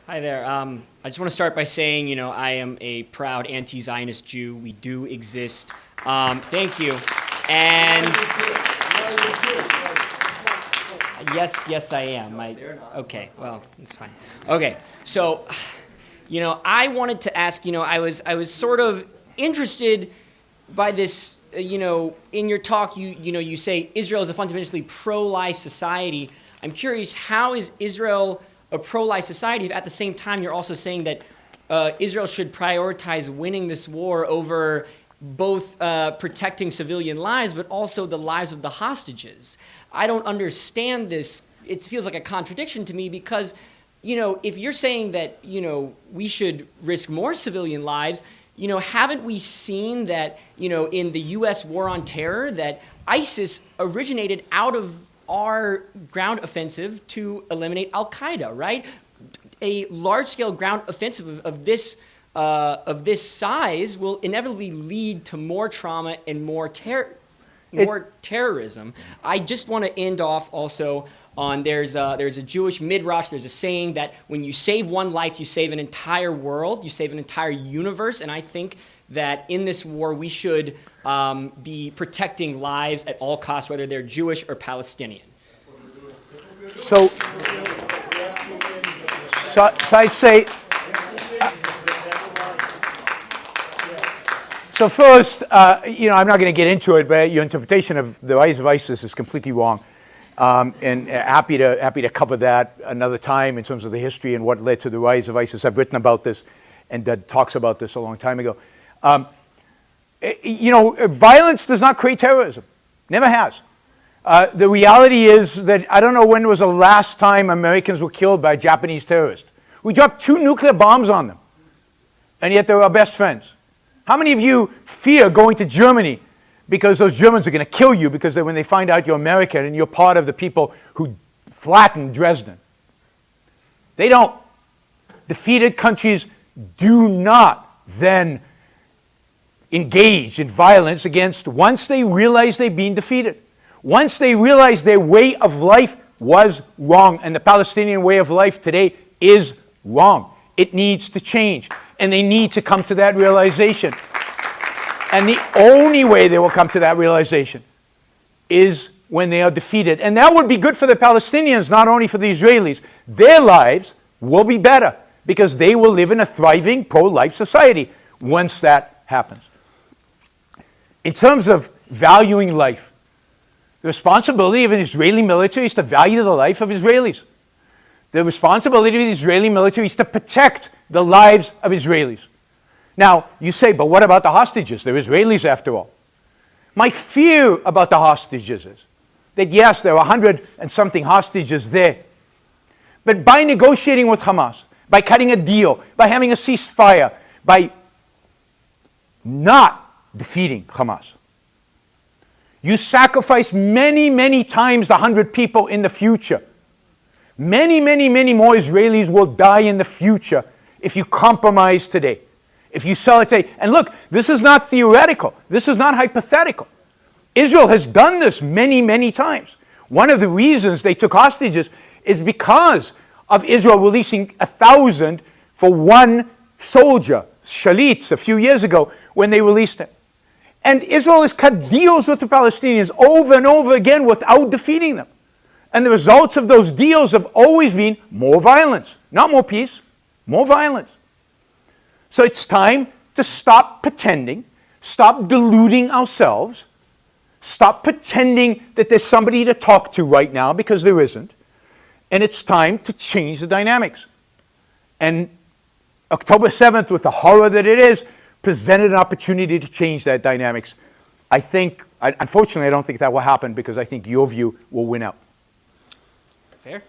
Hi there. I just want to start by saying, I am a proud anti-Zionist Jew. We do exist. Thank you. And yes, I am. Okay, well, it's fine. Okay, so, I wanted to ask, I was sort of interested by this, in your talk, you say Israel is a fundamentally pro-life society. I'm curious, how is Israel a pro-life society if at the same time you're also saying that Israel should prioritize winning this war over both protecting civilian lives but also the lives of the hostages? I don't understand this. It feels like a contradiction to me because, if you're saying that, we should risk more civilian lives, haven't we seen that, in the U.S. war on terror that ISIS originated out of our ground offensive to eliminate Al-Qaeda, right? A large-scale ground offensive of this size will inevitably lead to more trauma and more terrorism. I just want to end off also on there's a Jewish Midrash. There's a saying that when you save one life, you save an entire world, you save an entire universe, and I think that in this war we should be protecting lives at all costs, whether they're Jewish or Palestinian. So I'd say, so first, I'm not going to get into it, but your interpretation of the rise of ISIS is completely wrong. And happy to cover that another time in terms of the history and what led to the rise of ISIS. I've written about this and talks about this a long time ago. Violence does not create terrorism. Never has. The reality is that I don't know when was the last time Americans were killed by a Japanese terrorist. We dropped 2 nuclear bombs on them, and yet they're our best friends. How many of you fear going to Germany because those Germans are going to kill you because when they find out you're American and you're part of the people who flattened Dresden? They don't. Defeated countries do not then engage in violence against once they realize they've been defeated. Once they realize their way of life was wrong, and the Palestinian way of life today is wrong. It needs to change, and they need to come to that realization. And the only way they will come to that realization is when they are defeated. And that would be good for the Palestinians, not only for the Israelis. Their lives will be better because they will live in a thriving pro-life society once that happens. In terms of valuing life, the responsibility of an Israeli military is to value the life of Israelis. The responsibility of the Israeli military is to protect the lives of Israelis. Now, you say, but what about the hostages? They're Israelis after all. My fear about the hostages is that yes, there are 100 and something hostages there. But by negotiating with Hamas, by cutting a deal, by having a ceasefire, by not defeating Hamas, you sacrifice many, many times the 100 people in the future. Many, many, many more Israelis will die in the future if you compromise today, if you sell it today. And look, this is not theoretical. This is not hypothetical. Israel has done this many, many times. One of the reasons they took hostages is because of Israel releasing 1,000 for one soldier, Shalit, a few years ago when they released him. And Israel has cut deals with the Palestinians over and over again without defeating them. And the results of those deals have always been more violence, not more peace, more violence. So it's time to stop pretending, stop deluding ourselves, stop pretending that there's somebody to talk to right now because there isn't. And it's time to change the dynamics. And October 7th, with the horror that it is, presented an opportunity to change that dynamics. Unfortunately, I don't think that will happen because I think your view will win out. Fair.